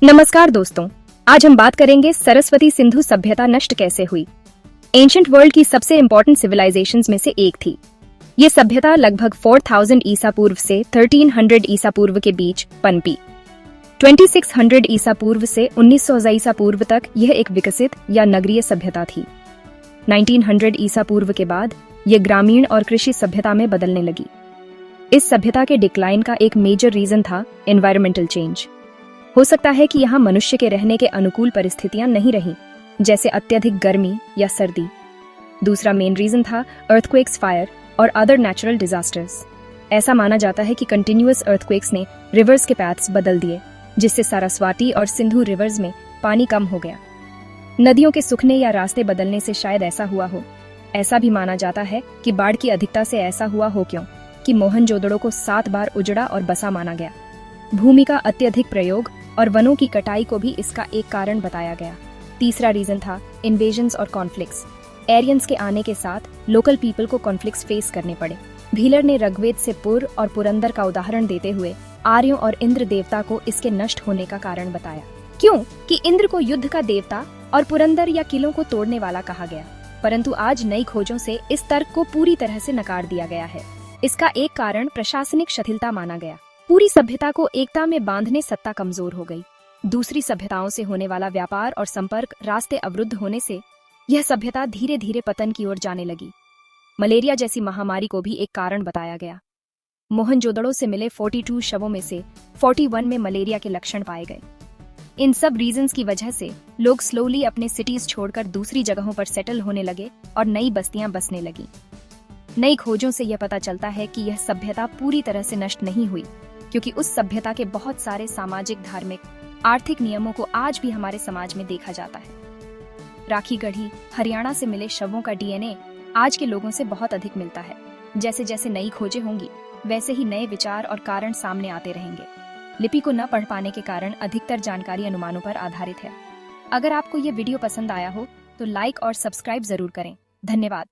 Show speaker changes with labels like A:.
A: नमस्कार दोस्तों, आज हम बात करेंगे सरस्वती सिंधु सभ्यता नष्ट कैसे हुई। एंशिएंट वर्ल्ड की सबसे इंपॉर्टेंट सिविलाइजेशंस में से एक थी। ये सभ्यता लगभग 4000 ईसा पूर्व से 1300 ईसा पूर्व के बीच पनपी। 2600 ईसा पूर्व से 1900 ईसा पूर्व तक यह एक विकसित या नगरीय सभ्यता थी। 1900 ईसा पूर्व के बाद यह ग्रामीण और कृषि सभ्यता में बदलने लगी। इस सभ्यता के डिक्लाइन का एक मेजर रीजन था एनवायरमेंटल चेंज। हो सकता है कि यहाँ मनुष्य के रहने के अनुकूल परिस्थितियां नहीं रहीं, जैसे अत्यधिक गर्मी या सर्दी। दूसरा मेन रीजन था अर्थक्वेक्स, फायर और अदर नेचुरल डिजास्टर्स। ऐसा माना जाता है कि कंटिन्यूअस अर्थक्वेक्स ने रिवर्स के पैथ्स बदल दिए, जिससे सारस्वती और सिंधु रिवर्स में पानी कम हो गया। नदियों के सूखने या रास्ते बदलने से शायद ऐसा हुआ हो। ऐसा भी माना जाता है कि बाढ़ की अधिकता से ऐसा हुआ हो कि मोहनजोदड़ो को 7 बार उजड़ा और बसा माना गया। भूमि का अत्यधिक प्रयोग और वनों की कटाई को भी इसका एक कारण बताया गया। तीसरा रीजन था इन्वेजन्स और कॉन्फ्लिक्ट्स। एरियंस के आने के साथ लोकल पीपल को कॉन्फ्लिक्ट्स फेस करने पड़े। भीलर ने ऋग्वेद से पुर और पुरंदर का उदाहरण देते हुए आर्यों और इंद्र देवता को इसके नष्ट होने का कारण बताया। क्यों कि इंद्र को युद्ध का देवता और पुरंदर या किलों को तोड़ने वाला कहा गया। परंतु आज नई खोजों से इस तर्क को पूरी तरह से नकार दिया गया है। इसका एक कारण प्रशासनिक शिथिलता माना गया। पूरी सभ्यता को एकता में बांधने सत्ता कमजोर हो गई। दूसरी सभ्यताओं से होने वाला व्यापार और संपर्क रास्ते अवरुद्ध होने से यह सभ्यता धीरे धीरे पतन की ओर जाने लगी। मलेरिया जैसी महामारी को भी एक कारण बताया गया। मोहनजोदड़ो से मिले 42 शवों में से 41 में मलेरिया के लक्षण पाए गए। इन सब रीजंस की वजह से लोग स्लोली अपने सिटीज छोड़कर दूसरी जगहों पर सेटल होने लगे और नई बस्तियां बसने लगी। नई खोजों से यह पता चलता है कि यह सभ्यता पूरी तरह से नष्ट नहीं हुई, क्योंकि उस सभ्यता के बहुत सारे सामाजिक, धार्मिक, आर्थिक नियमों को आज भी हमारे समाज में देखा जाता है। राखी गढ़ी हरियाणा से मिले शवों का डीएनए आज के लोगों से बहुत अधिक मिलता है। जैसे जैसे नई खोजें होंगी, वैसे ही नए विचार और कारण सामने आते रहेंगे। लिपि को न पढ़ पाने के कारण अधिकतर जानकारी अनुमानों पर आधारित है। अगर आपको ये वीडियो पसंद आया हो तो लाइक और सब्सक्राइब जरूर करें। धन्यवाद।